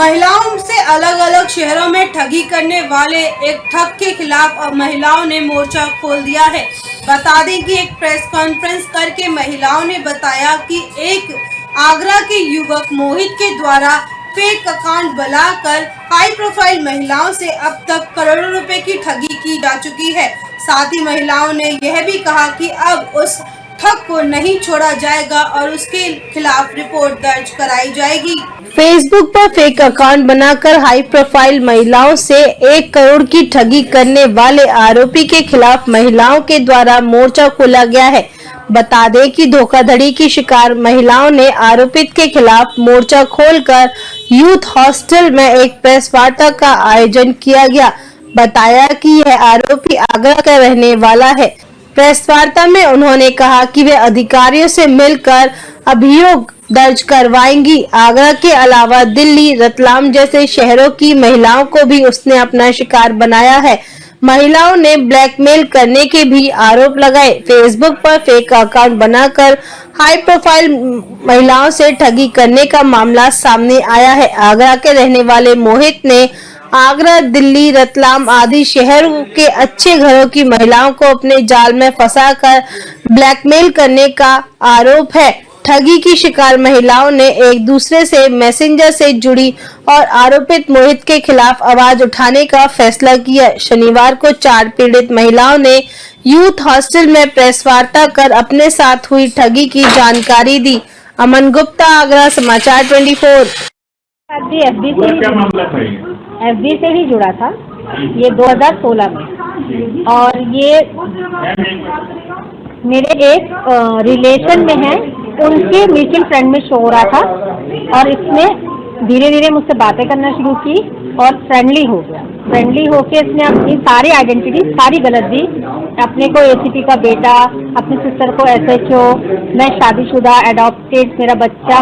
महिलाओं से अलग अलग शहरों में ठगी करने वाले एक ठग के खिलाफ अब महिलाओं ने मोर्चा खोल दिया है। बता दें कि एक प्रेस कॉन्फ्रेंस करके महिलाओं ने बताया कि एक आगरा के युवक मोहित के द्वारा फेक अकाउंट बनाकर हाई प्रोफाइल महिलाओं से अब तक करोड़ों रुपए की ठगी की जा चुकी है। साथ ही महिलाओं ने यह भी कहा कि अब उस ठग को नहीं छोड़ा जाएगा और उसके खिलाफ रिपोर्ट दर्ज कराई जाएगी। फेसबुक पर फेक अकाउंट बनाकर हाई प्रोफाइल महिलाओं से 1 करोड़ की ठगी करने वाले आरोपी के खिलाफ महिलाओं के द्वारा मोर्चा खोला गया है। बता दें कि धोखाधड़ी की शिकार महिलाओं ने आरोपित के खिलाफ मोर्चा खोलकर यूथ हॉस्टल में एक प्रेस वार्ता का आयोजन किया गया। बताया कि यह आरोपी आगरा का रहने वाला है। प्रेस वार्ता में उन्होंने कहा कि वे अधिकारियों से मिलकर अभियोग दर्ज करवाएंगी। आगरा के अलावा दिल्ली, रतलाम जैसे शहरों की महिलाओं को भी उसने अपना शिकार बनाया है। महिलाओं ने ब्लैकमेल करने के भी आरोप लगाए। फेसबुक पर फेक अकाउंट बनाकर हाई प्रोफाइल महिलाओं से ठगी करने का मामला सामने आया है। आगरा के रहने वाले मोहित ने आगरा, दिल्ली, रतलाम आदि शहरों के अच्छे घरों की महिलाओं को अपने जाल में फंसाकर ब्लैकमेल करने का आरोप है। ठगी की शिकार महिलाओं ने एक दूसरे से मैसेंजर से जुड़ी और आरोपित मोहित के खिलाफ आवाज उठाने का फैसला किया। शनिवार को 4 पीड़ित महिलाओं ने यूथ हॉस्टल में प्रेस वार्ता कर अपने साथ हुई ठगी की जानकारी दी। अमन गुप्ता, आगरा समाचार 24। एफबी से ही जुड़ा था ये 2016 में, और ये मेरे एक रिलेशन में है, उनके म्यूचुअल फ्रेंड में शो हो रहा था और इसमें धीरे धीरे मुझसे बातें करना शुरू की और फ्रेंडली हो गया। फ्रेंडली होके इसने अपनी सारी आइडेंटिटी सारी गलत दी। अपने को एसीपी का बेटा, अपनी सिस्टर को एसएचओ, मैं शादीशुदा, एडॉप्टेड, मेरा बच्चा।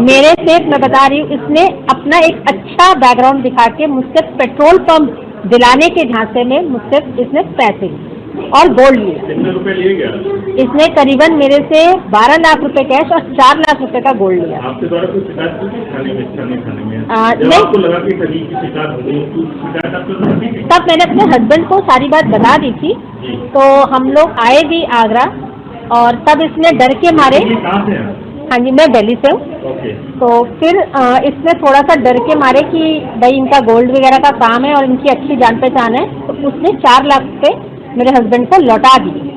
मेरे से मैं बता रही हूँ, इसने अपना एक अच्छा बैकग्राउंड दिखा के मुझसे पेट्रोल पंप दिलाने के झांसे में मुझसे इसने पैसे और गोल्ड लिया। कितने रुपए लिए गया? इसने करीबन मेरे से 12 लाख रुपए कैश और 4 लाख रुपए का गोल्ड लिया। आपके द्वारा कोई शिकायत की थाने में? नहीं। आपको लगा कि ठगी की शिकायत हो गई, तो शिकायत आपको तो तब मैंने अपने हस्बैंड को सारी बात बता दी थी, तो हम लोग आए भी आगरा और तब इसने डर के मारे। कहाँ से? हाँ जी, मैं दिल्ली से हूँ। तो फिर इसने थोड़ा सा डर के मारे कि भाई इनका गोल्ड वगैरह का काम है और इनकी अच्छी जान पहचान है, तो उसने 4 लाख रुपए मेरे हस्बैंड को लौटा दिए।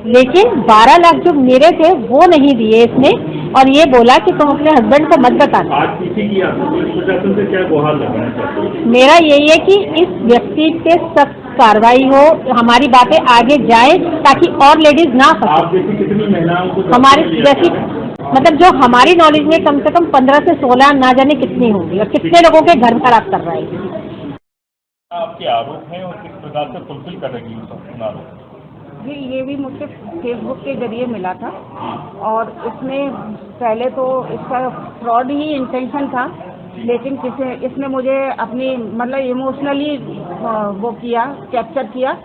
लेकिन 12 लाख जो मेरे थे वो नहीं दिए इसने, और ये बोला कि तुम अपने हस्बैंड को मत बताना। आज किसी की प्रशासन से क्या गुहार लगाना चाहते हो? मेरा यही है कि इस व्यक्ति पे सख्त कार्रवाई हो, हमारी बातें आगे जाए ताकि और लेडीज ना फंसे। आप जैसी कितनी महिलाओं को? हमारी जैसी, मतलब जो हमारी नॉलेज में कम से कम 15 से 16 ना जाने कितनी होंगी और कितने लोगों के घर खराब कर रहा है। आपके आरोप हैं और किस प्रकार से फुलफिल कर रही है आरोप? जी, ये भी मुझसे फेसबुक के जरिए मिला था और इसमें पहले तो इसका फ्रॉड ही इंटेंशन था, लेकिन इसने मुझे अपनी मतलब इमोशनली वो किया, कैप्चर किया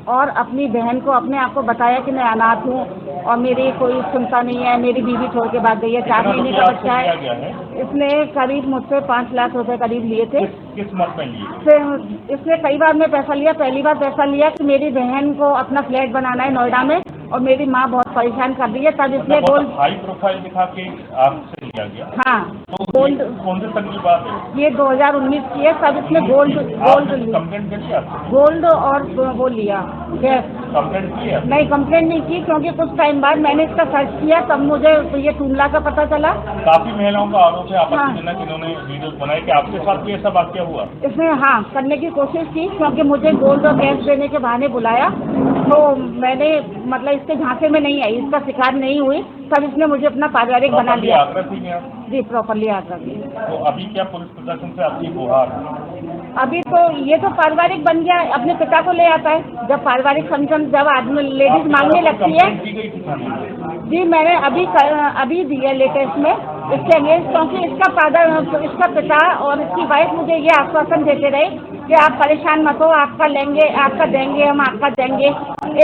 और अपनी बहन को, अपने आप को बताया कि मैं अनाथ हूँ और मेरी कोई सुनता नहीं है, मेरी बीवी छोड़ के भाग गई है, 4 महीने का बच्चा है। इसने करीब मुझसे 5 लाख रुपए करीब लिए थे। किस मत में लिए? इसने कई बार में पैसा लिया। पहली बार पैसा लिया कि मेरी बहन को अपना फ्लैट बनाना है नोएडा में और मेरी माँ बहुत परेशान कर रही है, तब इसलिए गोल्ड हाई प्रोफाइल दिखा के आपसे लिया गया। हाँ, तो गोल्ड कौन से तक की बात है? ये 2019 की है। तब इसने गोल्ड कंप्लेंट करी आपसे? गोल्ड और वो लिया गैस। कंप्लेंट की है? नहीं, कंप्लेंट नहीं की, क्योंकि कुछ टाइम बाद मैंने इसका सर्च किया, तब मुझे ये टूला का पता चला। काफी महिलाओं का आरोप है हाँ। इन्होंने वीडियो बनाए कि आपके साथ भी ऐसा वाकया हुआ? इसने हाँ करने की कोशिश की, क्योंकि मुझे गोल्ड और गैस देने के बहाने बुलाया, तो मैंने मतलब इसके झांसे में नहीं आई, इसका शिकार नहीं हुई, तब इसने मुझे अपना पारिवारिक बना लिया। जी, प्रॉपरली आकर। तो अभी क्या पुलिस प्रशासन से आपकी गुहार? अभी तो ये तो पारिवारिक बन गया, अपने पिता को ले आता है जब पारिवारिक फंक्शन, जब आदमी लेडीज मांगने लगती है। जी, मैंने अभी दिया लेटेस्ट में इसके अगेंस्ट, क्योंकि इसका पिता और इसकी वाइफ मुझे ये आश्वासन देते रहे कि आप परेशान मत हो, आपका लेंगे, आपका देंगे, हम आपका देंगे।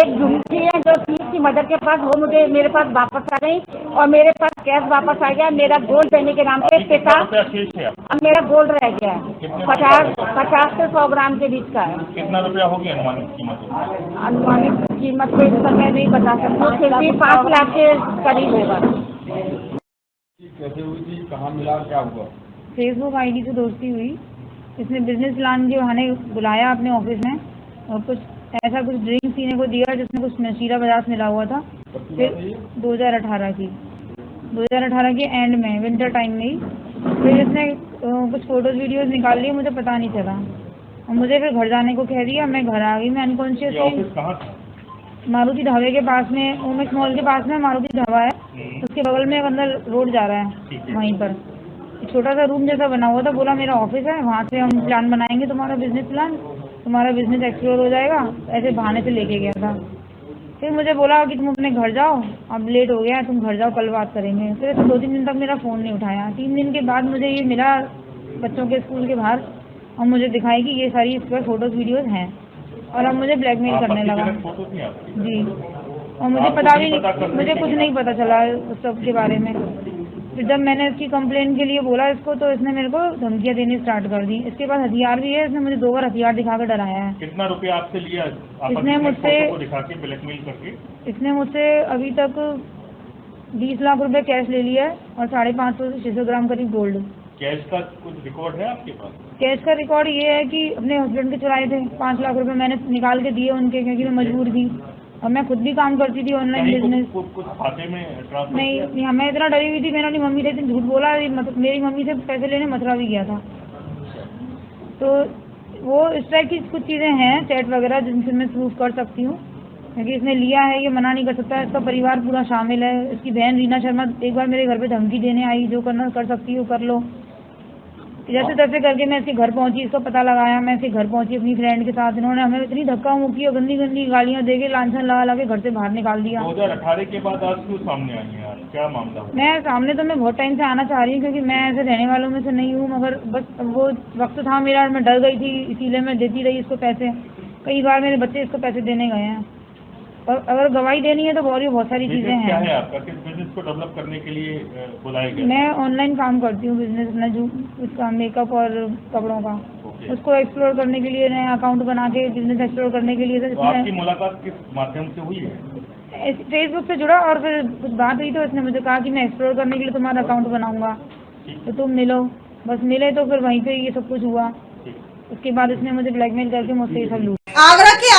एक झुमकी है जो 30 उसकी मदर के पास, वो मुझे मेरे पास वापस आ गई और मेरे पास कैश वापस आ गया। मेरा गोल्ड देने के नाम पे अभी कितना पिता, रुपया शेष है आपका? अब मेरा गोल्ड रह गया है कितने 50 से 100 ग्राम के बीच का है। कितना रुपया होगी अनुमानित कीमत? अनुमानित कीमत तो इस समय नहीं बता सकती हूँ, फिर भी 5 लाख के करीब होगा। कैसे हुई थी, कहाँ मिला, क्या हुआ? फेसबुक आईडी से दोस्ती हुई। इसने बिजनेस प्लान के बहाने बुलाया अपने ऑफिस में और कुछ ऐसा कुछ ड्रिंक्स पीने को दिया जिसमें कुछ नशीला पदार्थ मिला हुआ था। फिर 2018 के एंड में, विंटर टाइम में ही फिर इसने कुछ फोटोज वीडियोस निकाल लिए, मुझे पता नहीं चला और मुझे फिर घर जाने को कह दिया। मैं घर आ गई, मैं अनकॉन्शियस ये ऑफिस कहाँ था? मारुति ढाबे के पास में, ओमेक्स मॉल के पास में मारुति ढाबा है, उसके बगल में एक अंदर रोड जा रहा ठीक है, है। वहीं पर छोटा सा रूम जैसा बना हुआ था। बोला मेरा ऑफिस है, वहाँ से हम प्लान बनाएंगे, तुम्हारा बिजनेस प्लान, तुम्हारा बिजनेस एक्सप्लोर हो जाएगा। ऐसे बहाने से लेके गया था। फिर मुझे बोला कि तुम अपने घर जाओ, अब लेट हो गया है, तुम घर जाओ, कल बात करेंगे। फिर ऐसे 2-3 दिन तक मेरा फ़ोन नहीं उठाया। 3 दिन के बाद मुझे ये मिला बच्चों के स्कूल के बाहर और मुझे दिखाई कि ये सारी इस पर फोटोज वीडियोज़ हैं और अब मुझे ब्लैकमेल करने लगा। फोटो नहीं आती? जी, और मुझे पता भी नहीं, मुझे कुछ नहीं पता चला उस सब के बारे में। फिर जब मैंने इसकी कंप्लेन के लिए बोला इसको, तो इसने मेरे को धमकियाँ देनी स्टार्ट कर दी। इसके पास हथियार भी है, इसने मुझे 2 बार हथियार दिखा कर डराया है। कितना रुपया आपसे लिया? इसने मुझसे फोटो को दिखा के ब्लैकमेल करके? इसने मुझसे अभी तक 20 लाख रुपए कैश ले लिया है और 550 से 600 ग्राम करीब गोल्ड। कैश का कुछ रिकॉर्ड है आपके पास? कैश का रिकॉर्ड ये है कि अपने हस्बैंड के चुराए थे 5 लाख रुपए, मैंने निकाल के दिए उनके, क्योंकि मैं मजबूर थी और मैं खुद भी काम करती थी ऑनलाइन कहीं बिजनेस। कुछ खाते में ट्रांसफर नहीं, मैं इतना डरी हुई थी, मैंने अपनी मम्मी से इतनी झूठ बोला, मेरी मम्मी से पैसे लेने मथुरा भी गया था। तो वो इस तरह की कुछ चीज़ें हैं चैट वगैरह जिनसे मैं प्रूफ कर सकती हूँ, क्योंकि इसने लिया है, ये मना नहीं कर सकता। इसका परिवार पूरा शामिल है। इसकी बहन रीना शर्मा एक बार मेरे घर पे धमकी देने आई, जो करना कर सकती हो कर लो। जैसे तैसे करके मैं इसके घर पहुंची, इसका पता लगाया, मैं इसके घर पहुंची अपनी फ्रेंड के साथ। इन्होंने हमें इतनी धक्का मुक्की और गंदी गंदी गालियां देके लांछन लगा लगा के घर से बाहर निकाल दिया। 2018 के बाद आज क्यों सामने आई है यार, क्या मामला हुआ? मैं सामने तो मैं बहुत टाइम से आना चाह रही हूँ, क्योंकि मैं ऐसे रहने वालों में से नहीं हूँ, मगर बस वो वक्त था मेरा, मैं डर गई थी, इसीलिए मैं देती रही इसको पैसे। कई बार मेरे बच्चे इसको पैसे देने गए हैं और अगर गवाही देनी है तो बहुत सारी चीज़ें क्या हैं। है आपका, किस बिजनेस को डेवलप करने के लिए बुलाया गया? मैं ऑनलाइन काम करती हूँ, बिजनेस अपना जो उसका मेकअप और कपड़ों का, उसको एक्सप्लोर करने के लिए, नया अकाउंट बना के बिजनेस एक्सप्लोर करने के लिए। तो आपकी मुलाकात किस माध्यम से हुई है? फेसबुक से जुड़ा और फिर कुछ बात हुई तो इसने मुझे कहा कि मैं एक्सप्लोर करने के लिए तुम्हारा अकाउंट बनाऊंगा, तो तुम मिलो। बस मिले तो फिर वहीं पे ये सब कुछ हुआ। उसके बाद इसने मुझे ब्लैकमेल करके मुझसे ये सब लूट। आगरा के